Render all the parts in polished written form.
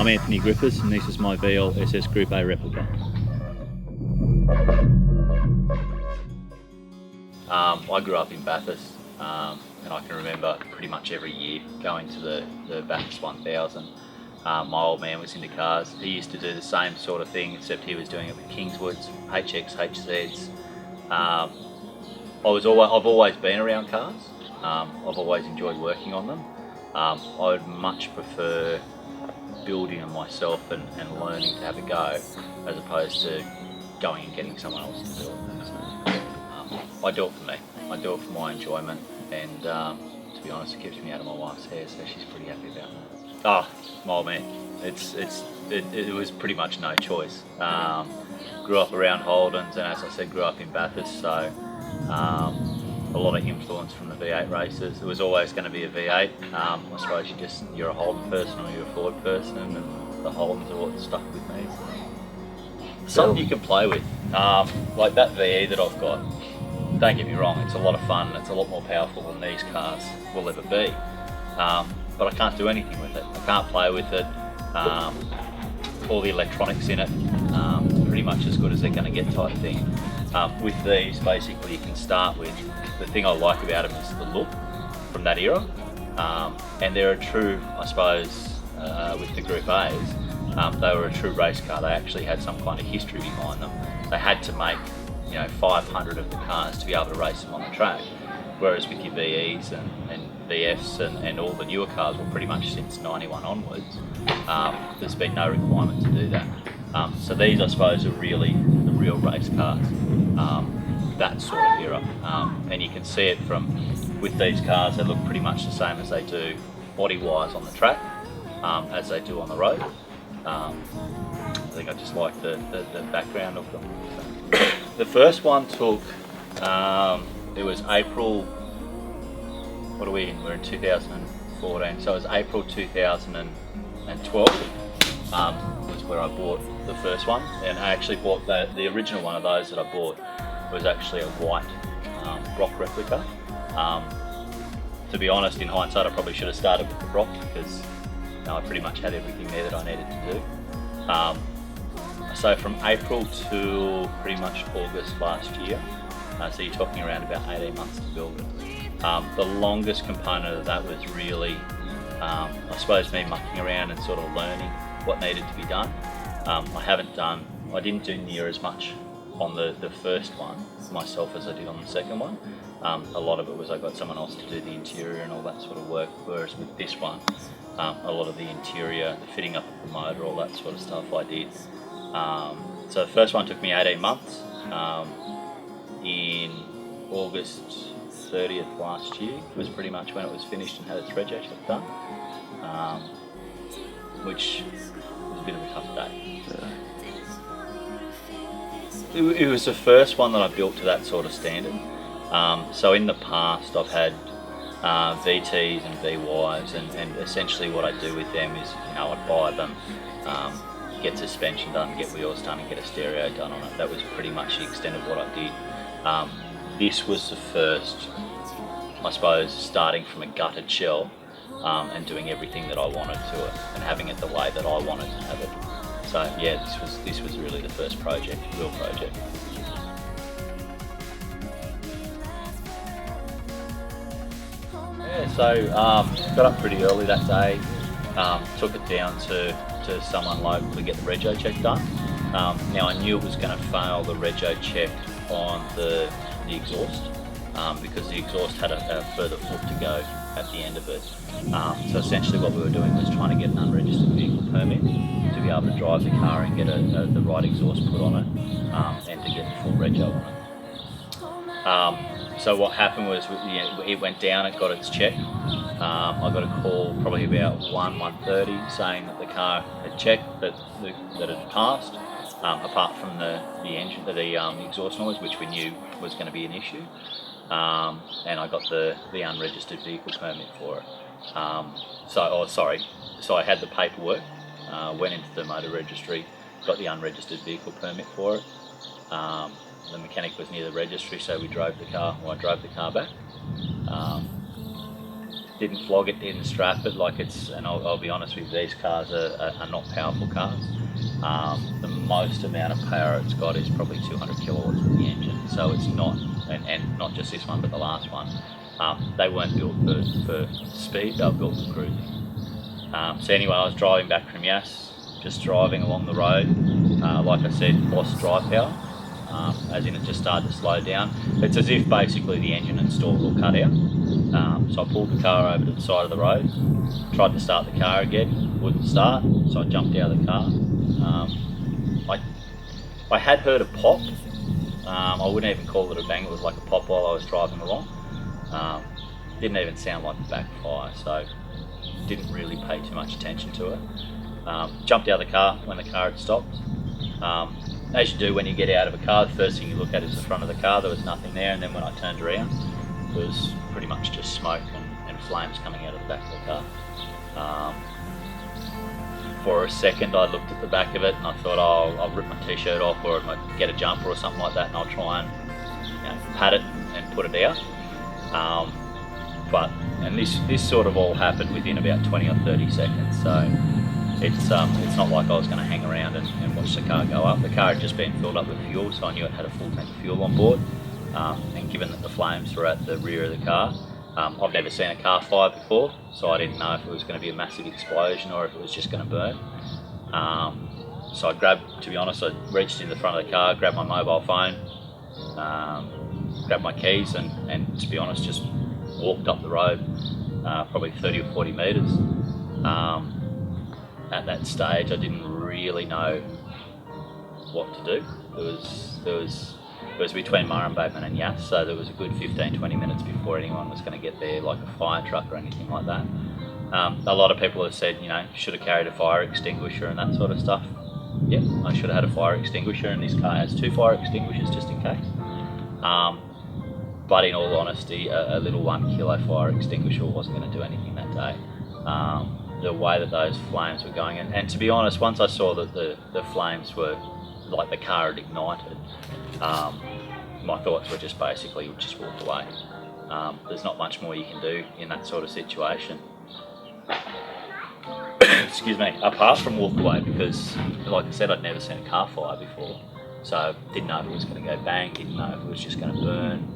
I'm Anthony Griffiths and this is my VL SS Group A replica. I grew up in Bathurst and I can remember pretty much every year going to the Bathurst 1000. My old man was into cars. He used to do the same sort of thing, except he was doing it with Kingswoods, HX, HZs. I've always been around cars. I've always enjoyed working on them. I would much prefer building them myself and learning to have a go, as opposed to going and getting someone else to do it. So, I do it for me. I do it for my enjoyment, and to be honest, it keeps me out of my wife's hair, so she's pretty happy about that. Oh, my old man. It was pretty much no choice. Grew up around Holdens, and as I said, grew up in Bathurst, so a lot of influence from the V8 races. It was always going to be a V8. I suppose you're a Holden person or you're a Ford person, and the Holdens are what stuck with me. Something you can play with, like that VE that I've got. Don't get me wrong, it's a lot of fun. It's a lot more powerful than these cars will ever be. But I can't do anything with it. I can't play with it. All the electronics in it, pretty much as good as they're going to get type thing. With these, basically, you can start with, the thing I like about them is the look from that era, and they're a true, I suppose, with the Group A's, they were a true race car. They actually had some kind of history behind them. They had to make 500 of the cars to be able to race them on the track, whereas with your VEs and VFs and all the newer cars, well, pretty much since 91 onwards, there's been no requirement to do that. So these, I suppose, are really the real race cars, that sort of era. And you can see it with these cars, they look pretty much the same as they do body-wise on the track, as they do on the road. I think I just like the background of them. The first one took, it was April, what are we in? We're in 2014, so it was April 2012 was where I bought the first one, and I actually bought the original one of those that I bought was actually a white Brock replica. To be honest, in hindsight, I probably should have started with the Brock, because I pretty much had everything there that I needed to do. So from April to pretty much August last year, so you're talking around about 18 months to build it. The longest component of that was really, I suppose, me mucking around and sort of learning what needed to be done. I didn't do near as much on the first one myself as I did on the second one. A lot of it was I got someone else to do the interior and all that sort of work, whereas with this one, a lot of the interior, the fitting up of the motor, all that sort of stuff I did. So the first one took me 18 months. In August 30th last year was pretty much when it was finished and had its reg check done, which was a bit of a tough day. It was the first one that I built to that sort of standard. So in the past I've had VTs and VYs, and essentially what I do with them is, I'd buy them, get suspension done, get wheels done, and get a stereo done on it. That was pretty much the extent of what I did. This was the first, I suppose, starting from a gutted shell and doing everything that I wanted to it and having it the way that I wanted to have it. So yeah, this was really the first project, real project. Yeah, so got up pretty early that day, took it down to someone local to get the rego check done. Now I knew it was going to fail the rego check on the exhaust, because the exhaust had a further foot to go at the end of it. So essentially what we were doing was trying to get an unregistered vehicle permit to be able to drive the car and get the right exhaust put on it, and to get the full rego on it. So what happened was, it went down, it got its check. I got a call probably about 1:30 saying that the car had checked, that it had passed, apart from the engine, the exhaust noise, which we knew was going to be an issue. And I got the unregistered vehicle permit for it. So I had the paperwork, went into the motor registry, got the unregistered vehicle permit for it. The mechanic was near the registry, so I drove the car back. didn't flog it, didn't strap it. Like and I'll be honest with you, these cars are not powerful cars. The most amount of power it's got is probably 200 kilowatts in the engine, so it's not, and not just this one but the last one. They weren't built for speed, they were built for cruising. So anyway, I was driving back from Yass, just driving along the road. Like I said, lost drive power, as in it just started to slow down. It's as if basically the engine and stalk were cut out. So I pulled the car over to the side of the road, tried to start the car again, wouldn't start, so I jumped out of the car. I had heard a pop. I wouldn't even call it a bang, it was like a pop while I was driving along. Didn't even sound like a backfire, so didn't really pay too much attention to it. Jumped out of the car when the car had stopped. As you do when you get out of a car, the first thing you look at is the front of the car. There was nothing there, and then when I turned around, there was pretty much just smoke and flames coming out of the back of the car. For a second I looked at the back of it and I thought, oh, I'll rip my t-shirt off, or I might get a jumper or something like that, and I'll try and pat it and put it out. And this sort of all happened within about 20 or 30 seconds, so it's not like I was going to hang around and watch the car go up. The car had just been filled up with fuel, so I knew it had a full tank of fuel on board, and given that the flames were at the rear of the car, I've never seen a car fire before, so I didn't know if it was going to be a massive explosion or if it was just going to burn. So to be honest, I reached in the front of the car, grabbed my mobile phone, grabbed my keys, and to be honest, just walked up the road, probably 30 or 40 metres. At that stage, I didn't really know what to do. It was between Murrumbateman and Yass, so there was a good 15-20 minutes before anyone was going to get there, like a fire truck or anything like that. A lot of people have said, should have carried a fire extinguisher and that sort of stuff. Yep, I should have had a fire extinguisher, and this car has 2 fire extinguishers just in case. But in all honesty, a little 1 kilo fire extinguisher wasn't going to do anything that day. The way that those flames were going, and to be honest, once I saw that the flames were like the car had ignited, my thoughts were just basically just walk away. There's not much more you can do in that sort of situation. Excuse me, apart from walk away, because like I said, I'd never seen a car fire before, so didn't know if it was going to go bang, didn't know if it was just going to burn,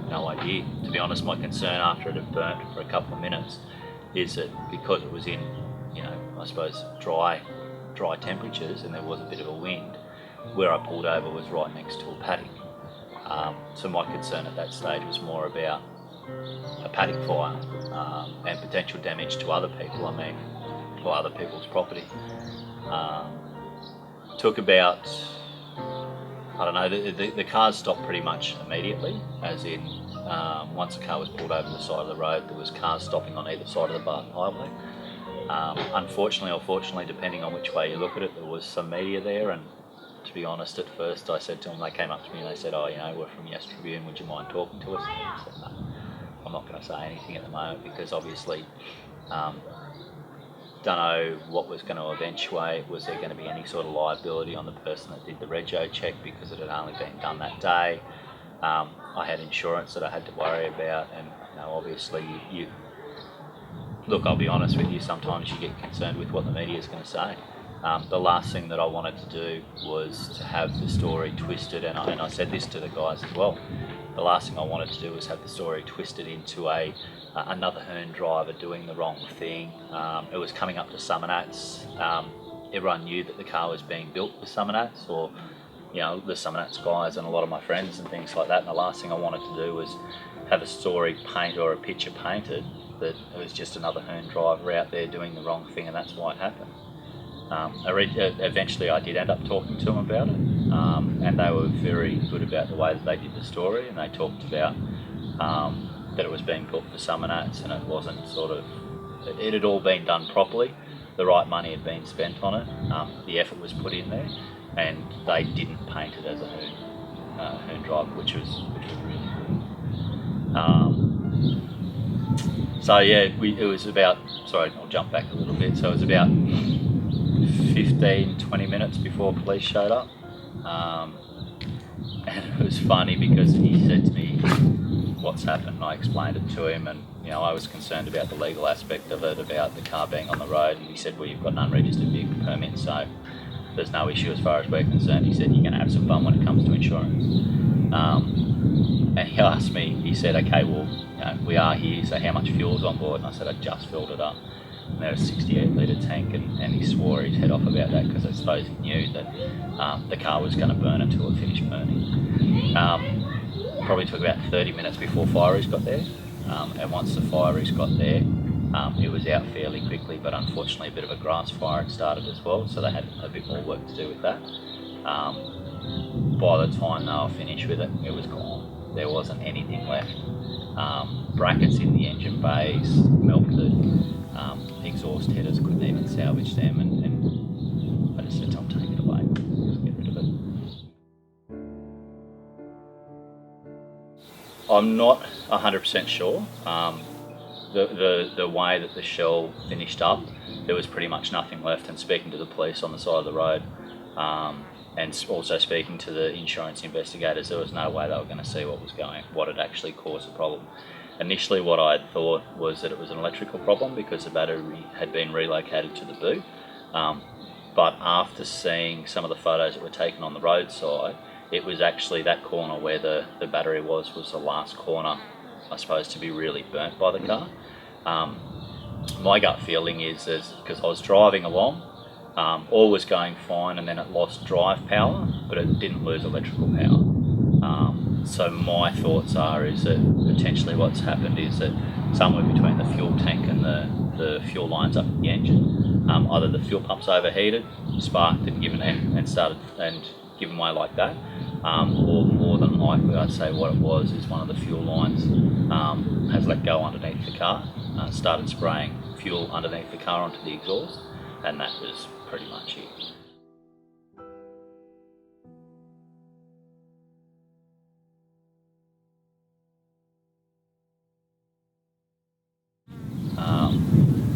no idea. To be honest, my concern after it had burnt for a couple of minutes is that because it was in, I suppose dry temperatures and there was a bit of a wind, where I pulled over was right next to a paddock. So my concern at that stage was more about a paddock fire and potential damage to other people, or other people's property. Took about, I don't know, the cars stopped pretty much immediately, as in once the car was pulled over the side of the road, there was cars stopping on either side of the Barton Highway. Unfortunately or fortunately, depending on which way you look at it, there was some media there, and to be honest, at first I said to them, they came up to me and they said, oh, we're from Yass Tribune, would you mind talking to us? And I said, no, I'm not going to say anything at the moment, because obviously don't know what was going to eventuate. Was there going to be any sort of liability on the person that did the rego check, because it had only been done that day? I had insurance that I had to worry about, and obviously you look, I'll be honest with you, sometimes you get concerned with what the media is going to say. The last thing that I wanted to do was to have the story twisted, and I said this to the guys as well. The last thing I wanted to do was have the story twisted into another Hearn driver doing the wrong thing. It was coming up to Summernats. Everyone knew that the car was being built for Summernats, or the Summernats guys and a lot of my friends and things like that. And the last thing I wanted to do was have a story painted or a picture painted that it was just another Hearn driver out there doing the wrong thing, and that's why it happened. Eventually I did end up talking to them about it, and they were very good about the way that they did the story, and they talked about that it was being built for Summernats, and it wasn't it had all been done properly. The right money had been spent on it, the effort was put in there, and they didn't paint it as a Hearn driver, which was really good. So yeah, it was about, sorry, I'll jump back a little bit, so it was about 15-20 minutes before police showed up, and it was funny because he said to me, what's happened? And I explained it to him, and I was concerned about the legal aspect of it, about the car being on the road, and he said, well, you've got an unregistered vehicle permit, so there's no issue as far as we're concerned. He said, you're going to have some fun when it comes to insurance. And he asked me, he said, okay, well, we are here, so how much fuel's on board? And I said, I just filled it up. And there was a 68 litre tank, and he swore his head off about that because I suppose he knew that the car was going to burn until it finished burning. Probably took about 30 minutes before fire rigs got there, and once the fire rigs got there, it was out fairly quickly, but unfortunately a bit of a grass fire had started as well, so they had a bit more work to do with that. By the time they were finished with it, it was gone. There wasn't anything left. Brackets in the engine bays melted, exhaust headers couldn't even salvage them, and I just said, Tom, take it away, just get rid of it. I'm not 100% sure. The way that the shell finished up, there was pretty much nothing left, and speaking to the police on the side of the road, and also speaking to the insurance investigators, there was no way they were going to see what had actually caused the problem. Initially what I had thought was that it was an electrical problem because the battery had been relocated to the boot, but after seeing some of the photos that were taken on the roadside, it was actually that corner where the battery was the last corner, I suppose, to be really burnt by the car. My gut feeling is because I was driving along, all was going fine, and then it lost drive power, but it didn't lose electrical power. So my thoughts is that potentially what's happened is that somewhere between the fuel tank and the fuel lines up in the engine, either the fuel pump's overheated, sparked and given way like that, or more than likely I'd say what it was is one of the fuel lines has let go underneath the car, started spraying fuel underneath the car onto the exhaust, and that was pretty much it.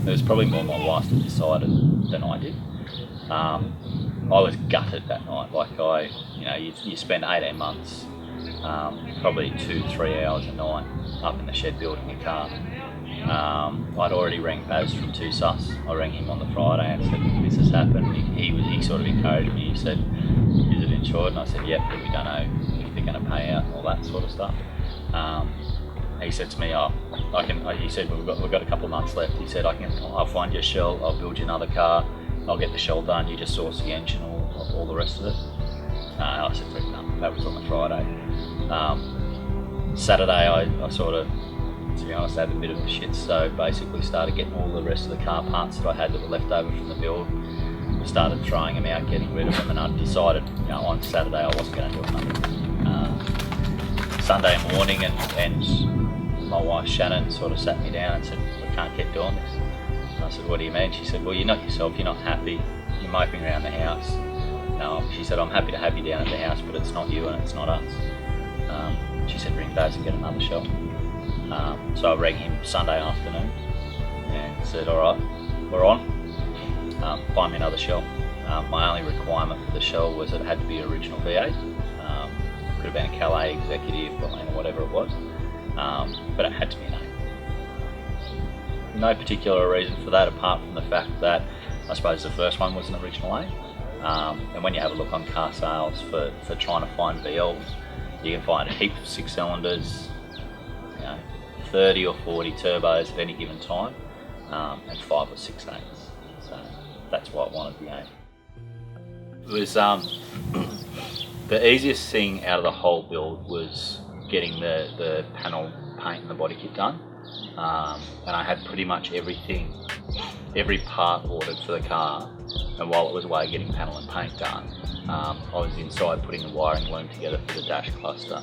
It was probably more my wife that decided than I did. I was gutted that night. Like you spend 18 months, probably 2-3 hours a night up in the shed building a car. I'd already rang Baz from Sus. I rang him on the Friday and said, this has happened. He sort of encouraged me. He said, is it insured? And I said, yep, but we don't know if they're going to pay out and all that sort of stuff. He said to me, he said, we've got a couple of months left. He said, I'll find you a shell, I'll build you another car, I'll get the shell done, you just source the engine, all the rest of it. I said, no, that was on the Friday. Saturday, I sort of, to be honest, had a bit of a shit, so basically started getting all the rest of the car parts that I had that were left over from the build, started throwing them out, getting rid of them, and I decided, on Saturday I wasn't going to do nothing. Sunday morning, and my wife Shannon sort of sat me down and said, we can't keep doing this. And I said, what do you mean? She said, well, you're not yourself, you're not happy, you're moping around the house. No, she said, I'm happy to have you down at the house, but it's not you and it's not us. She said, ring Baz and get another shell. So I rang him Sunday afternoon and said, all right, we're on, find me another shell. My only requirement for the shell was that it had to be original V8. Could have been a Calais executive or whatever it was, but it had to be an A. No particular reason for that apart from the fact that I suppose the first one was an original A, and when you have a look on car sales for trying to find VLs, you can find a heap of 6 cylinders, 30 or 40 turbos at any given time, and 5 or 6 8s. So that's why I wanted the A. It was the easiest thing out of the whole build was getting the panel paint and the body kit done, and I had pretty much every part ordered for the car, and while it was away getting panel and paint done, I was inside putting the wiring loom together for the dash cluster,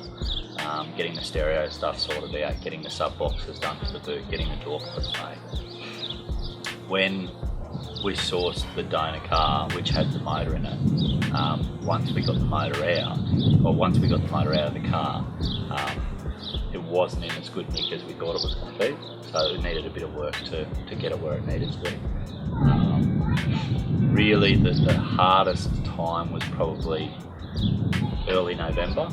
getting the stereo stuff sorted out, getting the sub boxes done for the boot, getting the door clips made. When we sourced the donor car, which had the motor in it, once we got the motor out of the car, it wasn't in as good nick as we thought it was going to be, so it needed a bit of work to get it where it needed to be. Really the hardest time was probably early November,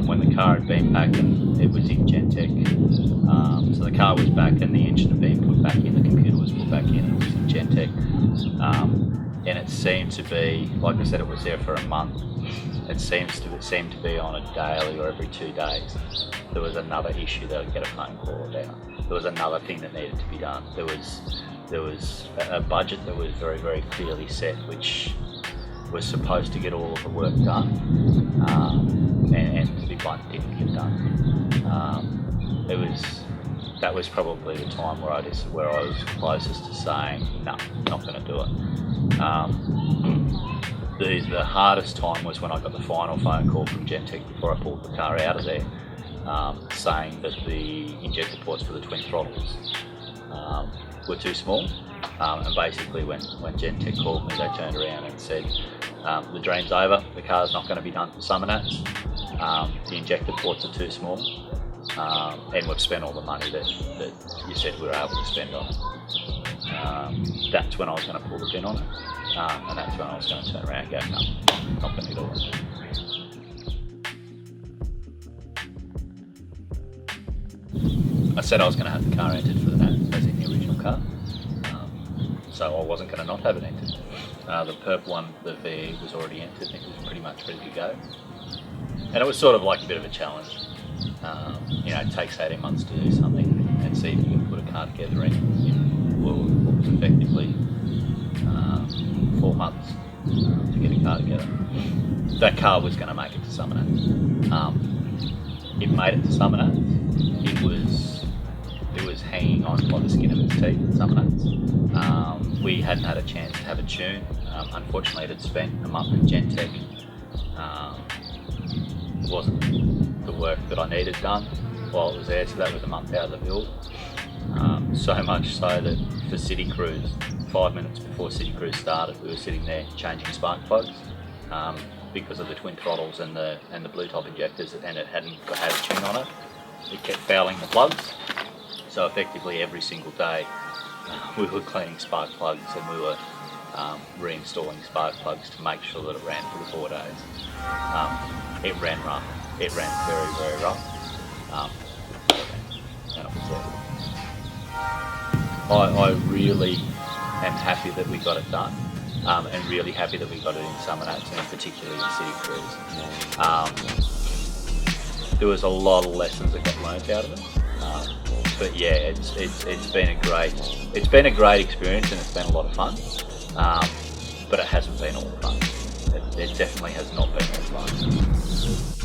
when the car had been back and it was in Gentech. So the car was back and the engine had been put back in, the computer was put back in, and it was in Gentech. And it seemed to be, like I said, it was there for a month. It seemed to be on a daily or every 2 days. There was another issue that I'd get a phone call about. There was another thing that needed to be done. There was a budget that was very, very clearly set, which was supposed to get all of the work done, and to be blunt, didn't get done. That was probably the time where I was closest to saying, no, not going to do it. The hardest time was when I got the final phone call from Gentech before I pulled the car out of there, saying that the injector ports for the twin throttles were too small. And basically when Gentech called me, they turned around and said, the dream's over, the car's not going to be done for Summernats, the injector ports are too small, and we've spent all the money that you said we were able to spend on it. That's when I was going to pull the pin on it, and that's when I was going to turn around and go, no, not going to do it. I said I was going to have the car entered for the Nats, as in the original car, so I wasn't going to not have it entered. The purple one, the VE, was already entered, and it was pretty much ready to go. And it was sort of like a bit of a challenge. It takes 18 months to do something and see if you can put a car together in what was effectively 4 months to get a car together. That car was going to make it to Summernats. It made it to Summernats. It was hanging on by the skin of its teeth at Summernats. We hadn't had a chance to have a tune. Unfortunately, it had spent a month in Gentech. It wasn't the work that I needed done while it was there, so that was a month out of the build. So much so that for City Cruise, 5 minutes before City Cruise started, we were sitting there changing spark plugs because of the twin throttles and the blue top injectors, and it hadn't had a tune on it. It kept fouling the plugs. So effectively every single day we were cleaning spark plugs and we were reinstalling spark plugs to make sure that it ran for the 4 days. It ran rough. It ran very, very rough. And it was there. I really am happy that we got it done, and really happy that we got it in Summernats, and particularly in City Cruise. There was a lot of lessons that got learnt out of it. But yeah, it's been a great experience, and it's been a lot of fun. But it hasn't been all fun. It definitely has not been all fun.